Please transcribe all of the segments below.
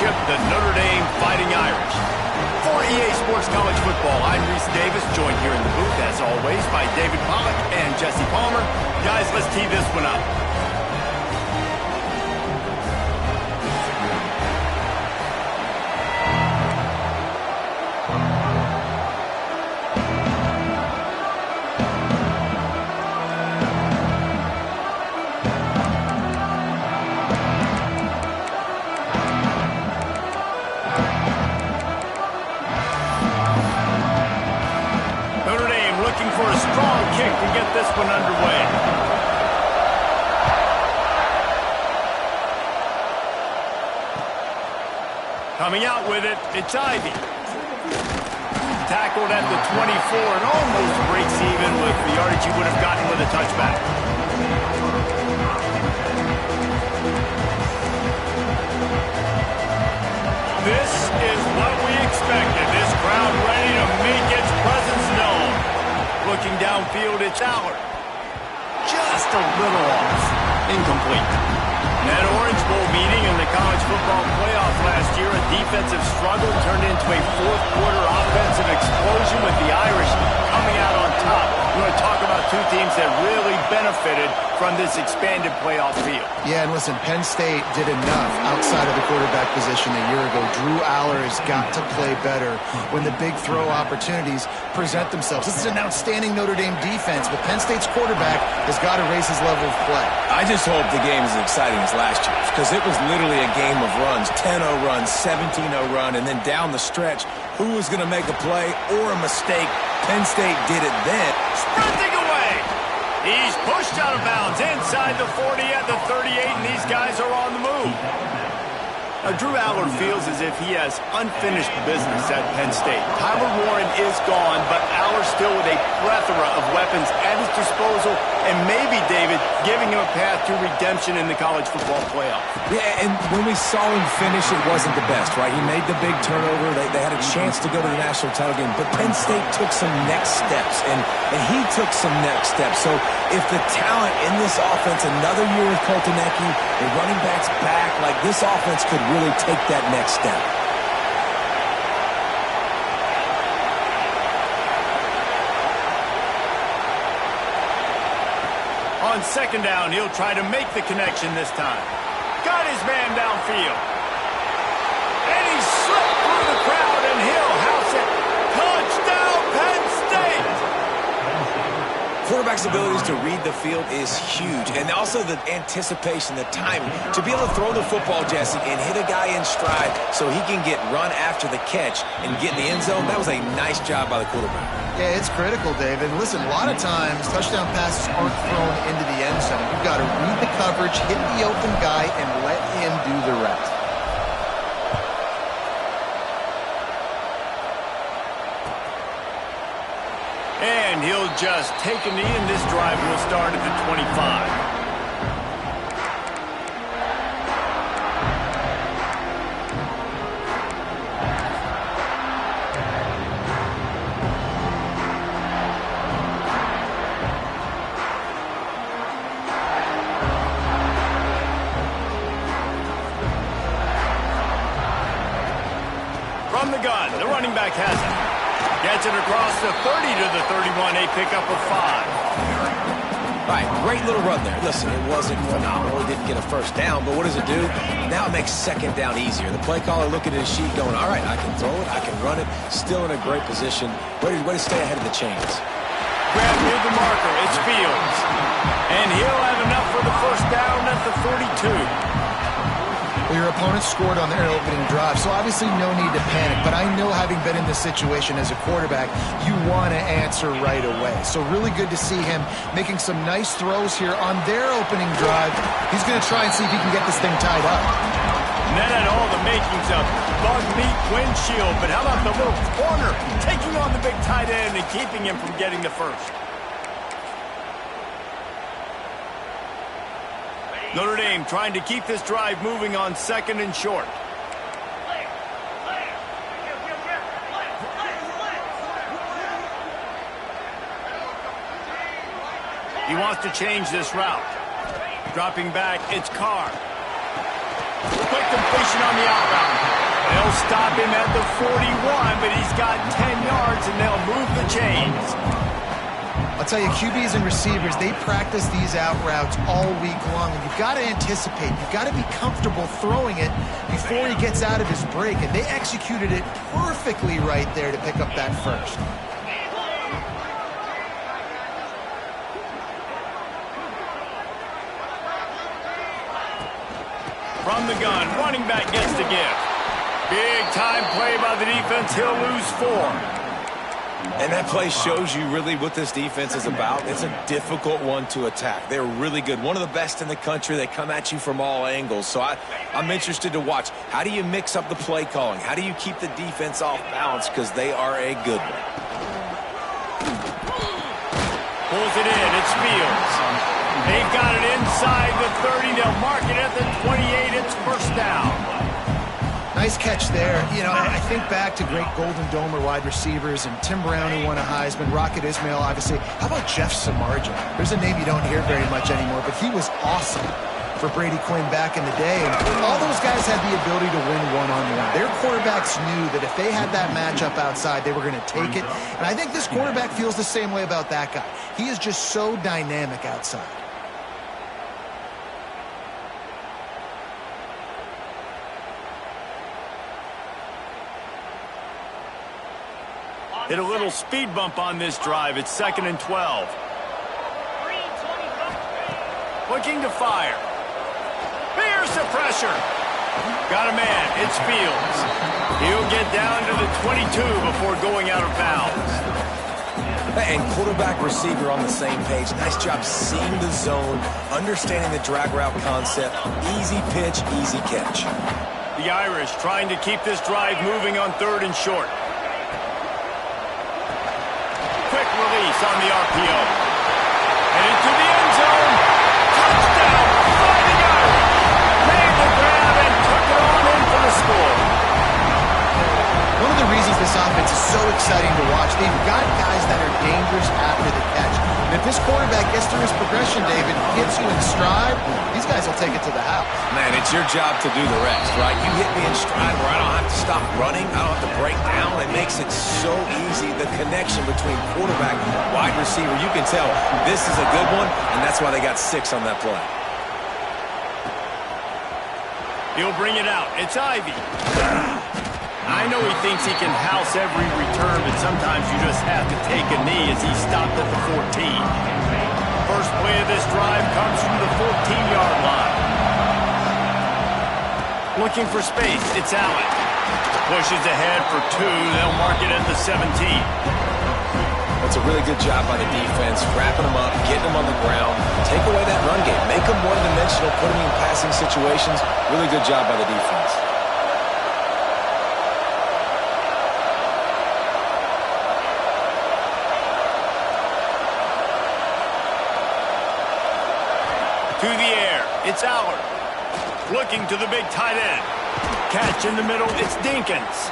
championship, the Notre Dame Fighting Irish. For EA Sports College Football, I'm Reese Davis, joined here in the booth, as always, by David Pollack and Jesse Palmer. Guys, let's tee this one up. For a strong kick to get this one underway. Coming out with it, it's Ivy. Tackled at the 24 and almost breaks even with the yardage he would have gotten with a touchback. This is what we expected. This crowd ready to make its presence known. Looking downfield, it's Allard. Just a little off. Incomplete. That Orange Bowl meeting in the college football playoff last year, a defensive struggle turned into a fourth-quarter offensive explosion with the Irish coming out on top. You want to talk about two teams that really benefited from this expanded playoff field. Yeah, and listen, Penn State did enough outside of the quarterback position a year ago. Drew Aller has got to play better when the big throw opportunities present themselves. This is an outstanding Notre Dame defense, but Penn State's quarterback has got to raise his level of play. I just hope the game is as exciting as last year, because it was literally a game of runs, 10-0 run, 17-0 run, and then down the stretch, who was going to make a play or a mistake? Penn State did it then. Sprinting away. He's pushed out of bounds inside the 40 at the 38, and these guys are on the move. Drew Aller feels as if he has unfinished business at Penn State. Tyler Warren is gone, but Aller still with a plethora of weapons at his disposal, and maybe, David, giving him a path to redemption in the college football playoff. Yeah, and when we saw him finish, it wasn't the best, right? He made the big turnover. They had a chance to go to the national title game, but Penn State took some next steps, and he took some next steps. So if the talent in this offense, another year with Koltanecki, the running backs back, like this offense could really take that next step. On second down, he'll try to make the connection this time. Got his man downfield. And he slipped through the crowd, and he'll house it. Touchdown, Penn State! Quarterback's abilities to read the field is huge, and also the anticipation, the timing. To be able to throw the football, Jesse, and hit a guy in stride so he can get run after the catch and get in the end zone, that was a nice job by the quarterback. Yeah, it's critical, David. Listen, a lot of times, touchdown passes aren't thrown into the end zone. You've got to read the coverage, hit the open guy, and let him do the rest. And he'll just take a knee, and this drive will start at the 25. From the gun, the running back has it. Gets it across the 30 to the 31, a pickup of 5. All right, great little run there. Listen, it wasn't phenomenal. He didn't get a first down, but what does it do? Now it makes second down easier. The play caller looking at his sheet going, all right, I can throw it, I can run it, still in a great position. Way to stay ahead of the chains. Grab near the marker, it's Fields. And he'll have enough for the first down at the 42. Well, your opponent scored on their opening drive, so obviously no need to panic. But I know, having been in this situation as a quarterback, you want to answer right away. So really good to see him making some nice throws here on their opening drive. He's going to try and see if he can get this thing tied up. And that had all the makings of bug meat windshield. But how about the little corner taking on the big tight end and keeping him from getting the first? Notre Dame trying to keep this drive moving on second and short. He wants to change this route. Dropping back, it's Carr. Quick completion on the out route. They'll stop him at the 41, but he's got 10 yards, and they'll move the chains. I'll tell you, QBs and receivers, they practice these out routes all week long, and you've got to anticipate. You've got to be comfortable throwing it before he gets out of his break, and they executed it perfectly right there to pick up that first. From the gun, running back gets the gift. Big time play by the defense. He'll lose 4. And that play shows you really what this defense is about. It's a difficult one to attack. They're really good. One of the best in the country. They come at you from all angles. So I'm interested to watch. How do you mix up the play calling? How do you keep the defense off balance? Because they are a good one. Pulls it in. It's Fields. They've got it inside the 30. They'll mark it at the 28. It's first down. Nice catch there. You know, I think back to great Golden Domer wide receivers and Tim Brown, who won a Heisman, Rocket Ismail, obviously. How about Jeff Samardzija? There's a name you don't hear very much anymore, but he was awesome for Brady Quinn back in the day. And all those guys had the ability to win one-on-one. Their quarterbacks knew that if they had that matchup outside, they were going to take it. And I think this quarterback feels the same way about that guy. He is just so dynamic outside. Hit a little speed bump on this drive. It's 2nd and 12. Looking to fire. Here's the pressure. Got a man. It's Fields. He'll get down to the 22 before going out of bounds. And quarterback receiver on the same page. Nice job seeing the zone, understanding the drag route concept. Easy pitch, easy catch. The Irish trying to keep this drive moving on 3rd and short. Quick release on the RPO. And into the end zone. Touchdown, Fighting Irish. Made the grab and took it on in for the score. One of the reasons this offense is so exciting to watch, they've got guys that are dangerous after the catch. And if this quarterback gets through his progression, David, hits you in stride, these guys will take it to the house. Man, it's your job to do the rest, right? You hit me in stride where I don't have to stop running. I don't have to break down. It makes it so easy. The connection between quarterback and wide receiver, you can tell this is a good one, and that's why they got 6 on that play. He'll bring it out. It's Ivy. I know he thinks he can house every return, but sometimes you just have to take a knee as he stopped at the 14. First play of this drive comes from the 14-yard line. Looking for space, it's Allen. Pushes ahead for 2. They'll mark it at the 17. That's a really good job by the defense, wrapping them up, getting them on the ground, take away that run game, make them one-dimensional, put them in passing situations. Really good job by the defense. To the air, it's Allard. Looking to the big tight end. Catch in the middle, it's Dinkins.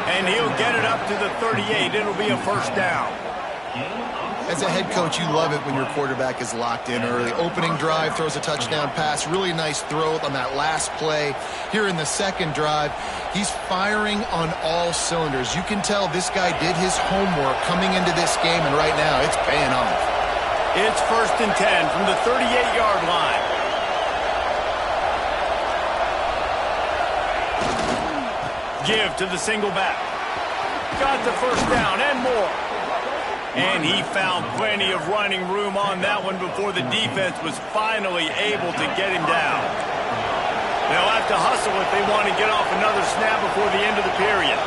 And he'll get it up to the 38. It'll be a first down. As a head coach, you love it when your quarterback is locked in early. Opening drive, throws a touchdown pass. Really nice throw on that last play. Here in the second drive, he's firing on all cylinders. You can tell this guy did his homework coming into this game, and right now it's paying off. It's 1st and 10 from the 38-yard line. Give to the single back. Got the first down and more. And he found plenty of running room on that one before the defense was finally able to get him down. They'll have to hustle if they want to get off another snap before the end of the period.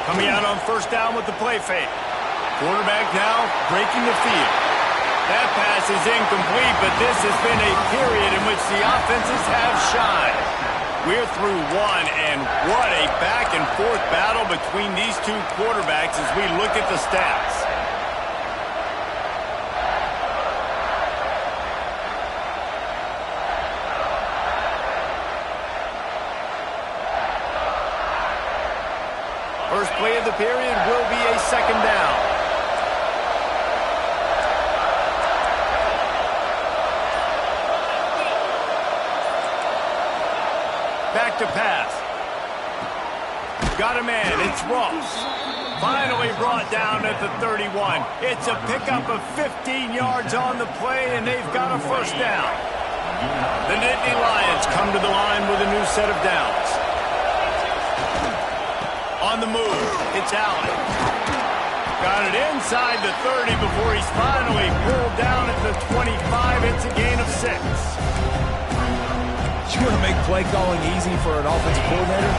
Coming out on first down with the play fake. Quarterback now breaking the field. That pass is incomplete, but this has been a period in which the offenses have shined. We're through one, and what a back-and-forth battle between these two quarterbacks as we look at the stats. First play of the period will be a second down. Back to pass. Got a man. It's Ross. Finally brought down at the 31. It's a pickup of 15 yards on the play, and they've got a first down. The Nittany Lions come to the line with a new set of downs. On the move, it's Allen. Got it inside the 30 before he's finally pulled down at the 25. It's a gain of 6. You want to make play calling easy for an offensive coordinator?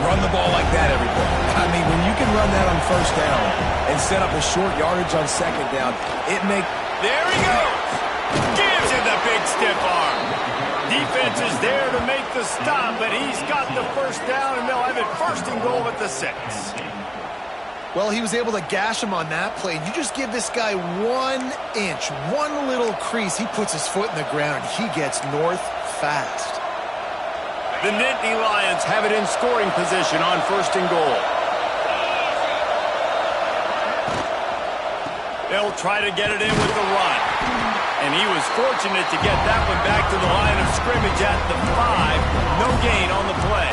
Run the ball like that every play. I mean, when you can run that on first down and set up a short yardage on second down, it makes... There he goes! Gives it the big stiff arm. Defense is there to make the stop, but he's got the first down, and they'll have it first and goal at the 6. Well, he was able to gash him on that play. You just give this guy 1 inch, one little crease, he puts his foot in the ground. He gets north fast. The Nittany Lions have it in scoring position on first and goal. They'll try to get it in with the run. And he was fortunate to get that one back to the line of scrimmage at the 5. No gain on the play.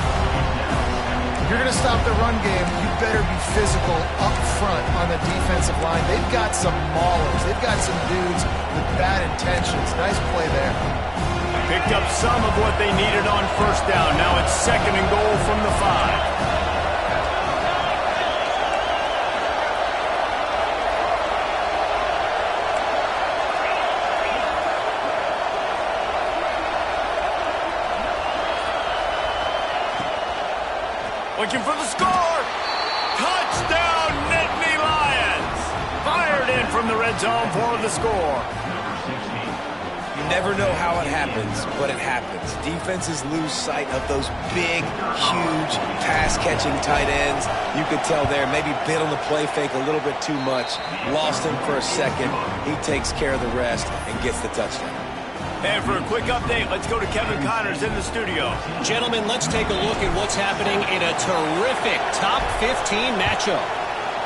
If you're going to stop the run game, you better be physical up front on the defensive line. They've got some maulers. They've got some dudes with bad intentions. Nice play there. Picked up some of what they needed on first down. Now it's second and goal from the 5. Looking for the score. Touchdown, Nittany Lions. Fired in from the red zone for the score. You never know how it happens, but it happens. Defenses lose sight of those big, huge, pass-catching tight ends. You could tell there, maybe bit on the play fake a little bit too much. Lost him for a second. He takes care of the rest and gets the touchdown. And for a quick update, let's go to Kevin Connors in the studio. Gentlemen, let's take a look at what's happening in a terrific top 15 matchup.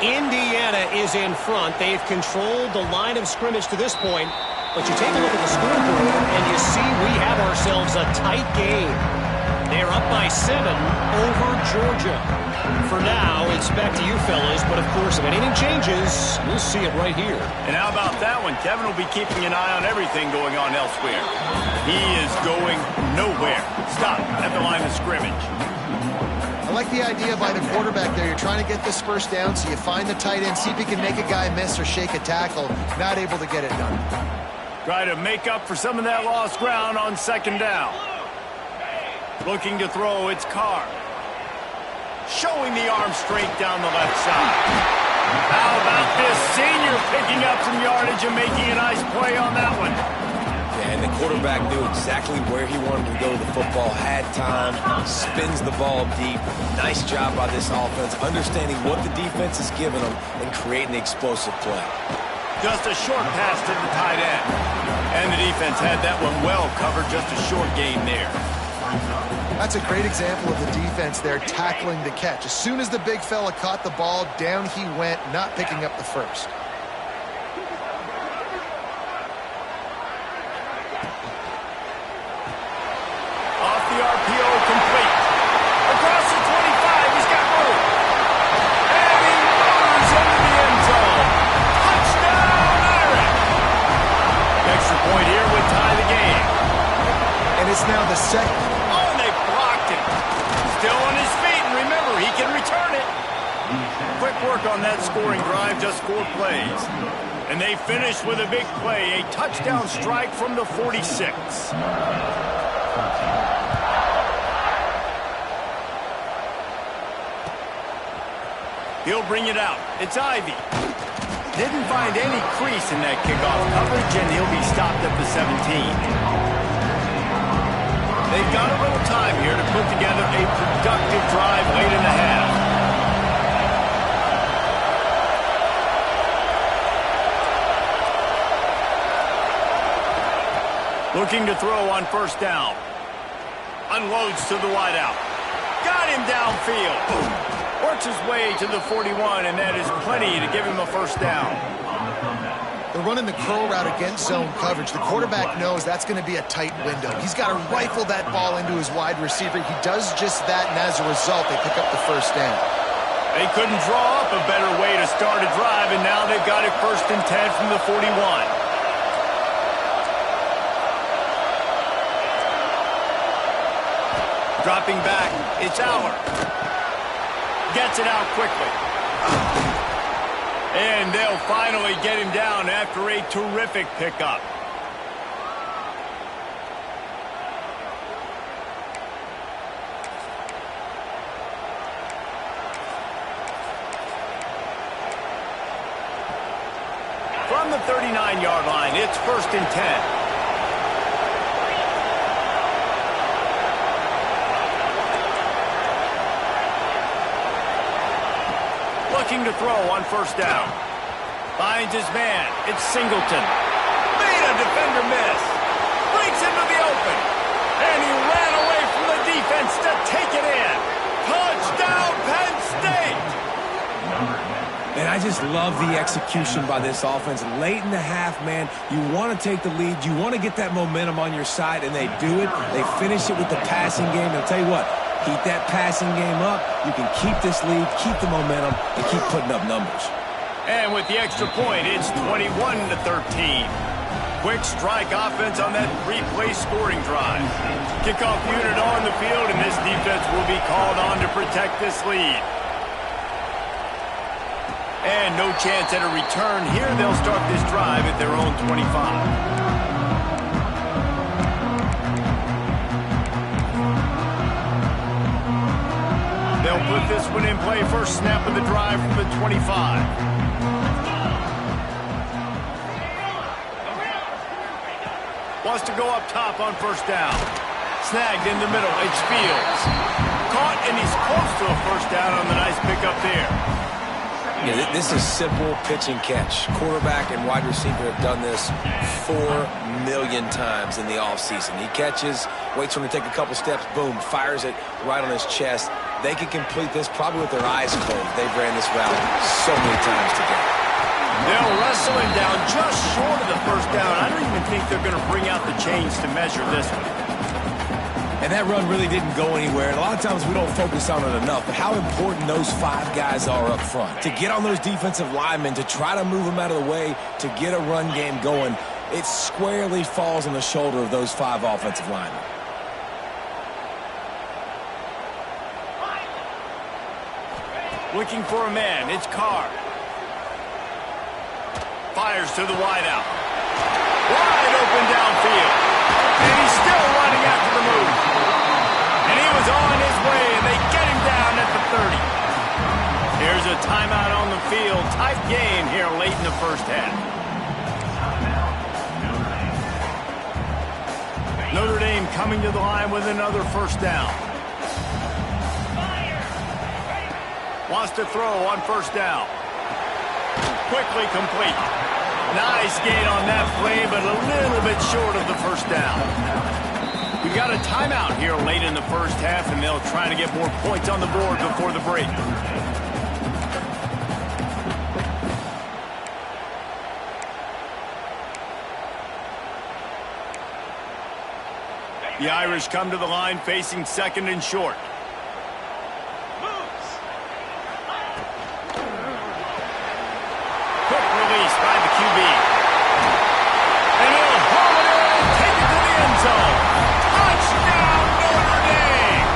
Indiana is in front. They've controlled the line of scrimmage to this point. But you take a look at the scoreboard, and you see we have ourselves a tight game. They're up by 7 over Georgia. For now, it's back to you fellas, but of course, if anything changes, we'll see it right here. And how about that one? Kevin will be keeping an eye on everything going on elsewhere. He is going nowhere. Stop at the line of scrimmage. I like the idea by the quarterback there. You're trying to get this first down, so you find the tight end, see if he can make a guy miss or shake a tackle. Not able to get it done. Try to make up for some of that lost ground on second down. Looking to throw, it's Carr. Showing the arm straight down the left side. How about this senior picking up some yardage and making a nice play on that one? Yeah, and the quarterback knew exactly where he wanted to go with the football, had time, spins the ball deep. Nice job by this offense, understanding what the defense is giving them and creating the explosive play. Just a short pass to the tight end. And the defense had that one well covered, just a short gain there. That's a great example of the defense there tackling the catch. As soon as the big fella caught the ball, down he went, not picking up the first. Off the RPO, complete. Across the 25, he's got room. And he moves into the end zone. Touchdown, Irish. Extra point here would tie the game. And it's now the second. Oh, and they blocked him. Still on his feet, and remember, he can return it. Quick work on that scoring drive, just 4 plays. And they finished with a big play, a touchdown strike from the 46. He'll bring it out. It's Ivy. Didn't find any crease in that kickoff coverage, and he'll be stopped at the 17. They've got a little time here to put together a productive drive late in the half. Looking to throw on first down. Unloads to the wideout. Got him downfield. Works his way to the 41, and that is plenty to give him a first down. They're running the curl route against zone coverage. The quarterback knows that's going to be a tight window. He's got to rifle that ball into his wide receiver. He does just that, and as a result, they pick up the first down. They couldn't draw up a better way to start a drive, and now they've got it 1st and 10 from the 41. Dropping back, it's Aller. Gets it out quickly. And they'll finally get him down after a terrific pickup. From the 39-yard line, it's 1st and 10. Looking to throw on 1st down. Finds his man. It's Singleton. Made a defender miss. Breaks into the open. And he ran away from the defense to take it in. Touchdown, Penn State! And I just love the execution by this offense. Late in the half, man, you want to take the lead. You want to get that momentum on your side, and they do it. They finish it with the passing game. And I'll tell you what, keep that passing game up. You can keep this lead, keep the momentum, and keep putting up numbers. And with the extra point, it's 21-13. Quick strike offense on that 3-play scoring drive. Kickoff unit on the field, and this defense will be called on to protect this lead. And no chance at a return here. They'll start this drive at their own 25. They'll put this one in play. First snap of the drive from the 25. Wants to go up top on 1st down. Snagged in the middle. It's Fields. Caught, and he's close to a 1st down on the nice pickup there. Yeah, this is simple pitch and catch. Quarterback and wide receiver have done this 4 million times in the offseason. He catches, waits for him to take a couple steps, boom, fires it right on his chest. They can complete this probably with their eyes closed. They've ran this route so many times today. They'll wrestle him down just short of the 1st down. I don't even think they're going to bring out the chains to measure this one. And that run really didn't go anywhere. And a lot of times we don't focus on it enough. But how important those 5 guys are up front. To get on those defensive linemen, to try to move them out of the way, to get a run game going, it squarely falls on the shoulder of those 5 offensive linemen. Looking for a man. It's Carr. Fires to the wideout. Wide open downfield. And he's still running after the move. And he was on his way, and they get him down at the 30. Here's a timeout on the field. Tight game here late in the 1st half. Notre Dame coming to the line with another 1st down. Wants to throw on 1st down. Quickly complete. Nice gain on that play, but a little bit short of the 1st down. We've got a timeout here late in the 1st half, and they'll try to get more points on the board before the break. The Irish come to the line facing 2nd and short. By the QB. And he'll haul it in, take it to the end zone. Touchdown, Notre Dame!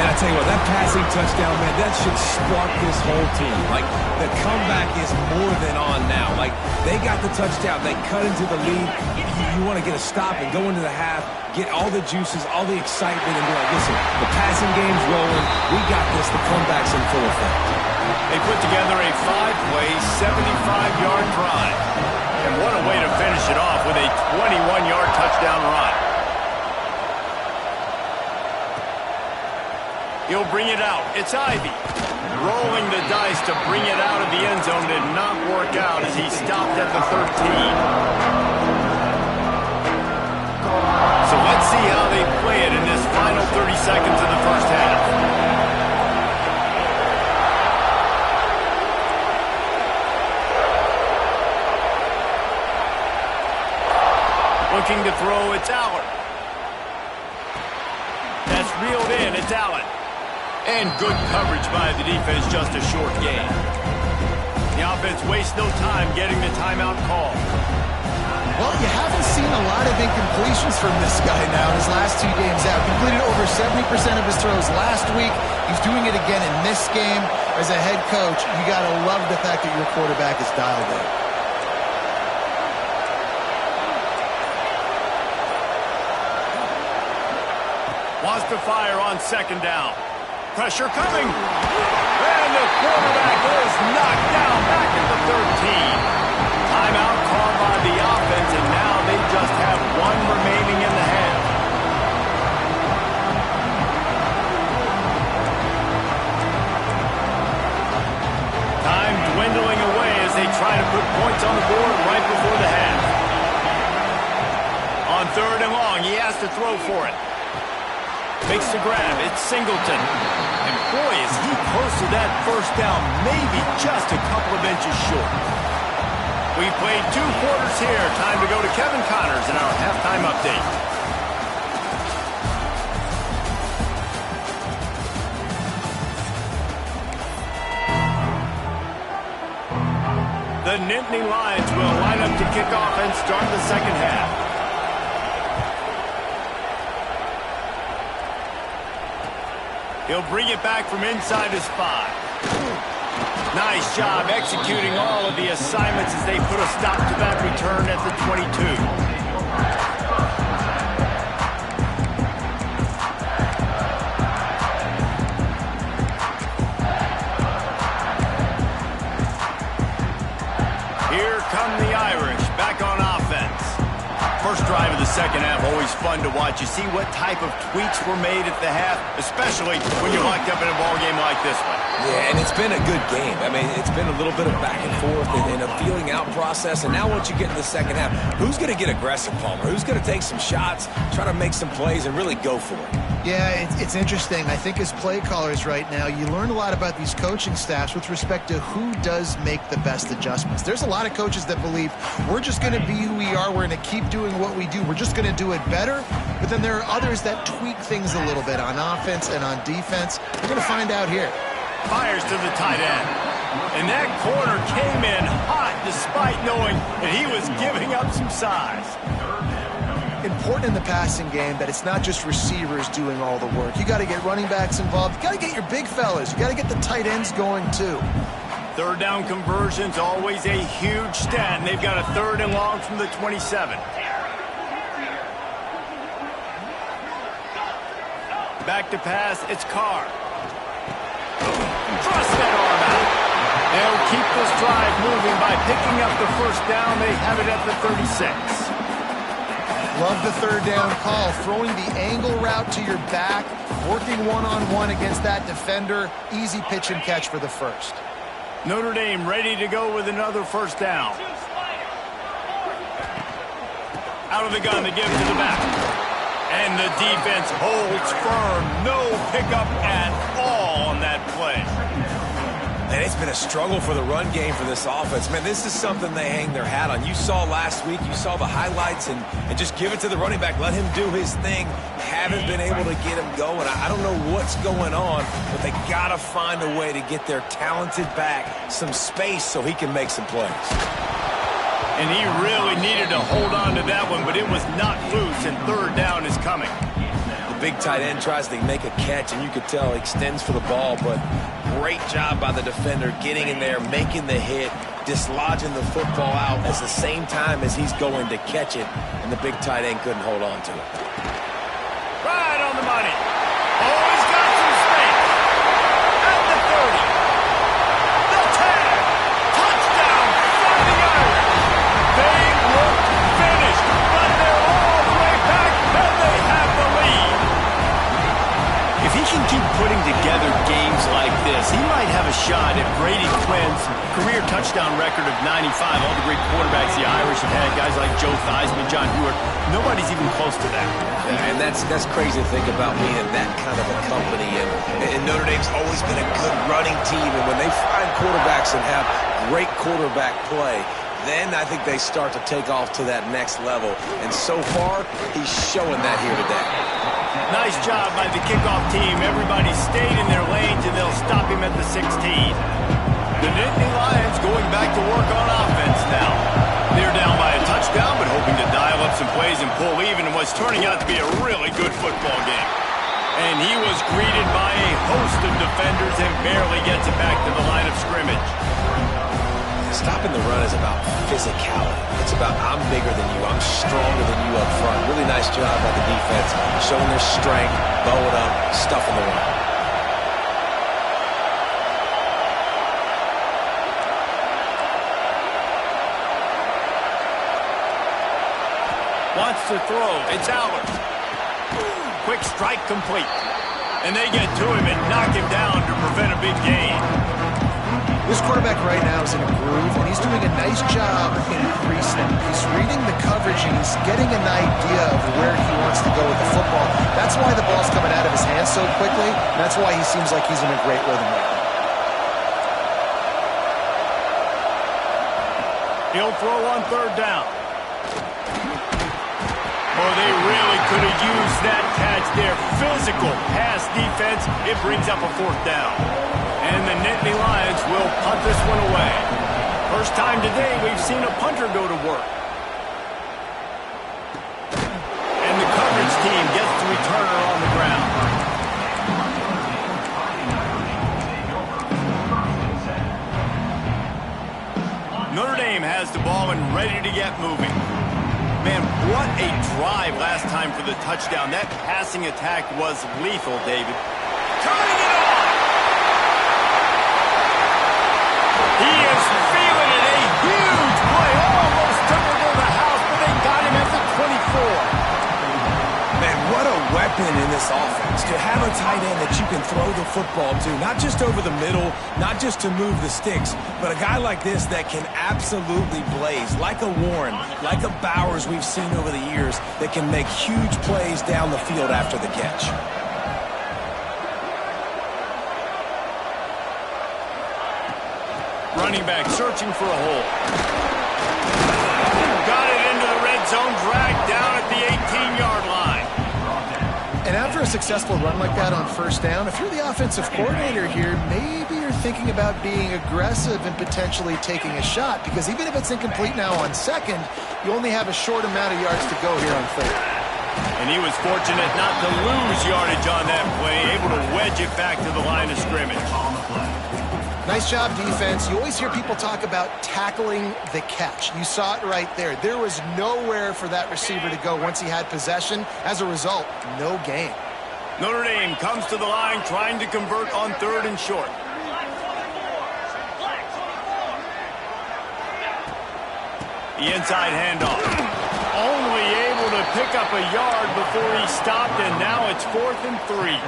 And I tell you what, that passing touchdown, man, that should spark this whole team. Like, the comeback is more than on now. Like, they got the touchdown. They cut into the lead. You want to get a stop and go into the half, get all the juices, all the excitement, and be like, listen, the passing game's rolling. We got this. The comeback's in full effect. They put together a 5-play, 75-yard drive. And what a way to finish it off with a 21-yard touchdown run. He'll bring it out. It's Ivy. Rolling the dice to bring it out of the end zone did not work out as he stopped at the 13. So let's see how they play it in this final 30 seconds of the 1st half. It's Allen. And good coverage by the defense, just a short gain. The offense wastes no time getting the timeout call. Well, you haven't seen a lot of incompletions from this guy now in his last 2 games out. Completed over 70% of his throws last week. He's doing it again in this game. As a head coach, you got to love the fact that your quarterback is dialed in. Wants to fire on second down. Pressure coming. And the quarterback is knocked down back at the 13. Timeout called by the offense, and now they just have one remaining in the half. Time dwindling away as they try to put points on the board right before the half. On third and long, he has to throw for it. Makes the grab. It's Singleton. And boy, is he close to that first down, maybe just a couple of inches short. We played 2 quarters here. Time to go to Kevin Connors in our halftime update. The Nittany Lions will line up to kick off and start the second half. He'll bring it back from inside his 5. Nice job executing all of the assignments as they put a stop to that return at the 22. Here come the Irish back on offense. First drive of the second half, always fun to watch. You see what type of tweaks were made at the half, especially when you're locked up in a ball game like this one. Yeah, and it's been a good game. I mean, it's been a little bit of back and forth and a feeling out process. And now once you get in the second half, who's going to get aggressive, Palmer? Who's going to take some shots, try to make some plays, and really go for it? Yeah, it's interesting. I think as play callers right now, you learn a lot about these coaching staffs with respect to who does make the best adjustments. There's a lot of coaches that believe we're just going to be who we are. We're going to keep doing what we do. We're just going to do it better. But then there are others that tweak things a little bit on offense and on defense. We're going to find out here. Fires to the tight end. And that corner came in hot despite knowing that he was giving up some size. Important in the passing game that it's not just receivers doing all the work. You got to get running backs involved. You got to get your big fellas. You got to get the tight ends going too. Third down conversion's always a huge stat, and they've got a third and long from the 27. Back to pass, it's Carr. Thrust that arm out. They'll keep this drive moving by picking up the first down. They have it at the 36. Love the third down call. Throwing the angle route to your back, working one-on-one against that defender. Easy pitch and catch for the first. Notre Dame ready to go with another first down. Out of the gun, they give it to the back. And the defense holds firm. No pickup at all on that play. And it's been a struggle for the run game for this offense. Man, this is something they hang their hat on. You saw last week, you saw the highlights, and just give it to the running back. Let him do his thing. Haven't been able to get him going. I don't know what's going on, but they got to find a way to get their talented back some space so he can make some plays. And he really needed to hold on to that one, but it was not loose, and third down is coming. The big tight end tries to make a catch, and you could tell he extends for the ball, but great job by the defender getting in there, making the hit, dislodging the football out at the same time as he's going to catch it, and the big tight end couldn't hold on to it. Right on the money. Oh, he's got some space. At the 30. The tag. Touchdown, 49ers. They look finished, but they're all the way back, and they have the lead. If he can keep putting together games like this, he might have a shot at Brady Quinn's career touchdown record of 95. All the great quarterbacks the Irish have had, guys like Joe Theismann, John Hewitt, nobody's even close to that. And that's crazy to think about being in that kind of a company. And Notre Dame's always been a good running team. And when they find quarterbacks and have great quarterback play, then I think they start to take off to that next level. And so far, he's showing that here today. Nice job by the kickoff team. Everybody stayed in their lanes, and they'll stop him at the 16. The Nittany Lions going back to work on offense now. They're down by a touchdown, but hoping to dial up some plays and pull even in what's turning out to be a really good football game. And he was greeted by a host of defenders and barely gets it back to the line of scrimmage. Stopping the run is about physicality. It's about I'm bigger than you, I'm stronger than you up front. Really nice job by the defense, showing their strength, bow it up, stuffing the run. Wants to throw. It's Allard. Quick strike complete. And they get to him and knock him down to prevent a big gain. This quarterback right now is in a groove, and he's doing a nice job in pre-snap. He's reading the coverage, and he's getting an idea of where he wants to go with the football. That's why the ball's coming out of his hands so quickly. And that's why he seems like he's in a great rhythm right now. He'll throw on third down. Oh, they really could have used that catch there. Physical pass defense. It brings up a fourth down. And the Nittany Lions will punt this one away. First time today we've seen a punter go to work. And the coverage team gets the returner on the ground. Notre Dame has the ball and ready to get moving. Man, what a drive last time for the touchdown. That passing attack was lethal, David. Turning it on! He is feeling it. A huge play. Almost took him to the house, but they got him at the 24. Man, what a weapon in this offense. To have a tight end that you can throw the football to, not just over the middle, not just to move the sticks, but a guy like this that can absolutely blaze, like a Warren, like a Bowers we've seen over the years, that can make huge plays down the field after the catch. Running back searching for a hole. Got it into the red zone, dragged down at the 18-yard line. And after a successful run like that on first down, if you're the offensive coordinator here, maybe you're thinking about being aggressive and potentially taking a shot, because even if it's incomplete now on second, you only have a short amount of yards to go here on third. And he was fortunate not to lose yardage on that play, able to wedge it back to the line of scrimmage. Nice job, defense. You always hear people talk about tackling the catch. You saw it right there. There was nowhere for that receiver to go once he had possession. As a result, no gain. Notre Dame comes to the line trying to convert on third and short. The inside handoff. Only able to pick up a yard before he stopped, and now it's 4th and 3.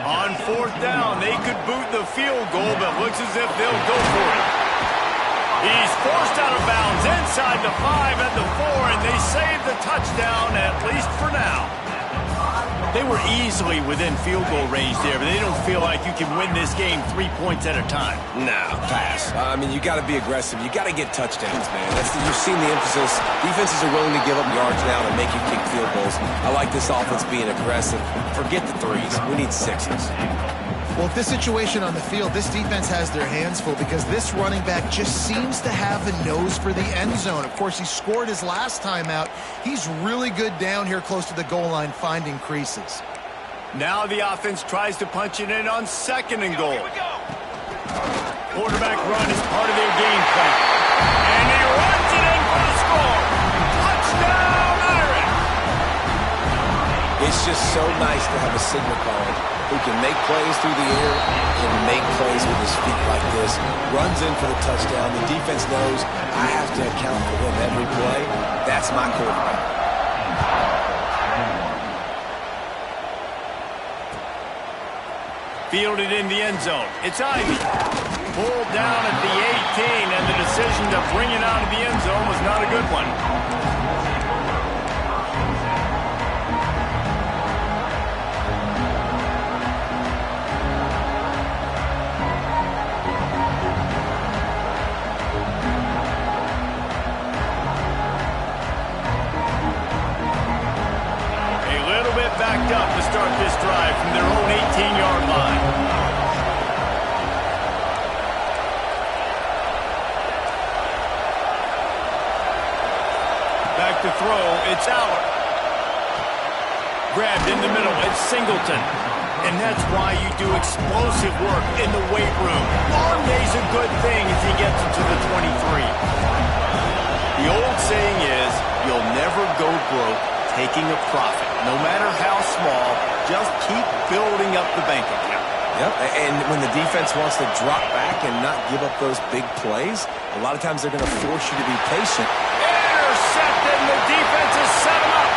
On fourth down, they could boot the field goal, but looks as if they'll go for it. He's forced out of bounds inside the 5 at the 4, and they save the touchdown, at least for now. They were easily within field goal range there, but they don't feel like you can win this game 3 points at a time. Nah, pass. I mean, you got to be aggressive. You got to get touchdowns, man. You've seen the emphasis. Defenses are willing to give up yards now to make you kick field goals. I like this offense being aggressive. Forget the threes. We need sixes. Well, with this situation on the field, this defense has their hands full because this running back just seems to have a nose for the end zone. Of course, he scored his last time out. He's really good down here close to the goal line, finding creases. Now the offense tries to punch it in on 2nd and goal. Quarterback run is part of their game plan. And he runs it in for the score. Touchdown, Irish! It's just so nice to have a signal caller who can make plays through the air and make plays with his feet like this. Runs in for the touchdown. The defense knows I have to account for him every play. That's my quarterback. Fielded in the end zone. It's Ivy. Pulled down at the 18, and the decision to bring it out of the end zone was not a good one. up to start this drive from their own 18-yard line. Back to throw, it's Allard. Grabbed in the middle, it's Singleton. And that's why you do explosive work in the weight room. Long day's a good thing as he gets into the 23. The old saying is, you'll never go broke taking a profit. No matter how small, just keep building up the bank account. Yep, and when the defense wants to drop back and not give up those big plays, a lot of times they're going to force you to be patient. Intercepted, the defense has set him up.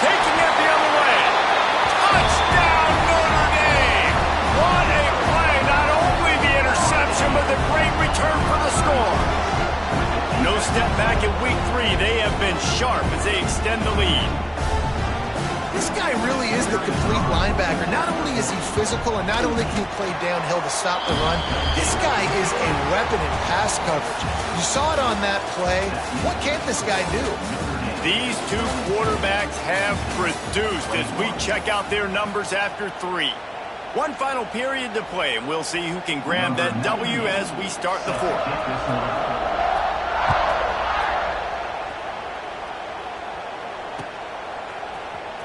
Taking it the other way. Touchdown, Notre Dame! What a play! Not only the interception, but the great return for the score. No step back in week 3. They have been sharp as they extend the lead. This guy really is the complete linebacker. Not only is he physical and not only can he play downhill to stop the run, this guy is a weapon in pass coverage. You saw it on that play. What can't this guy do? These two quarterbacks have produced as we check out their numbers after 3. One final period to play, and we'll see who can grab that W as we start the 4th.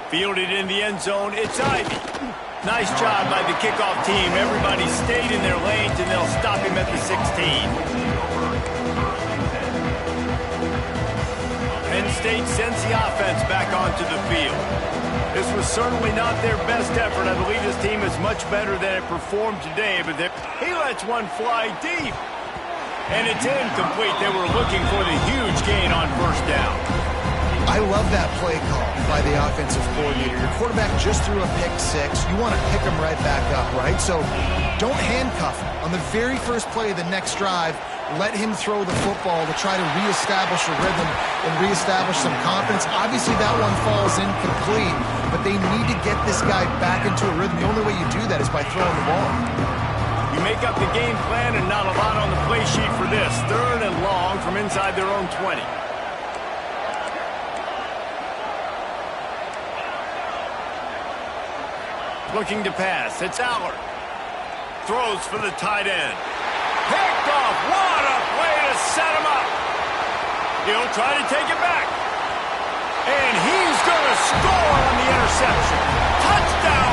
Fielded in the end zone, it's Ivy. Nice job by the kickoff team. Everybody stayed in their lanes, and they'll stop him at the 16. Penn State sends the offense back onto the field. This was certainly not their best effort. I believe this team is much better than it performed today, but he lets one fly deep. And it's incomplete. They were looking for the huge gain on first down. I love that play call by the offensive coordinator. Your quarterback just threw a pick 6. You want to pick him right back up, right? So don't handcuff him. On the very first play of the next drive, let him throw the football to try to reestablish a rhythm and reestablish some confidence. Obviously, that one falls incomplete, but they need to get this guy back into a rhythm. The only way you do that is by throwing the ball. You make up the game plan and not a lot on the play sheet for this. 3rd and long from inside their own 20. Looking to pass. It's Allard. Throws for the tight end. Picked off. What a play to set him up. He'll try to take it back. And he's going to score on the interception. Touchdown,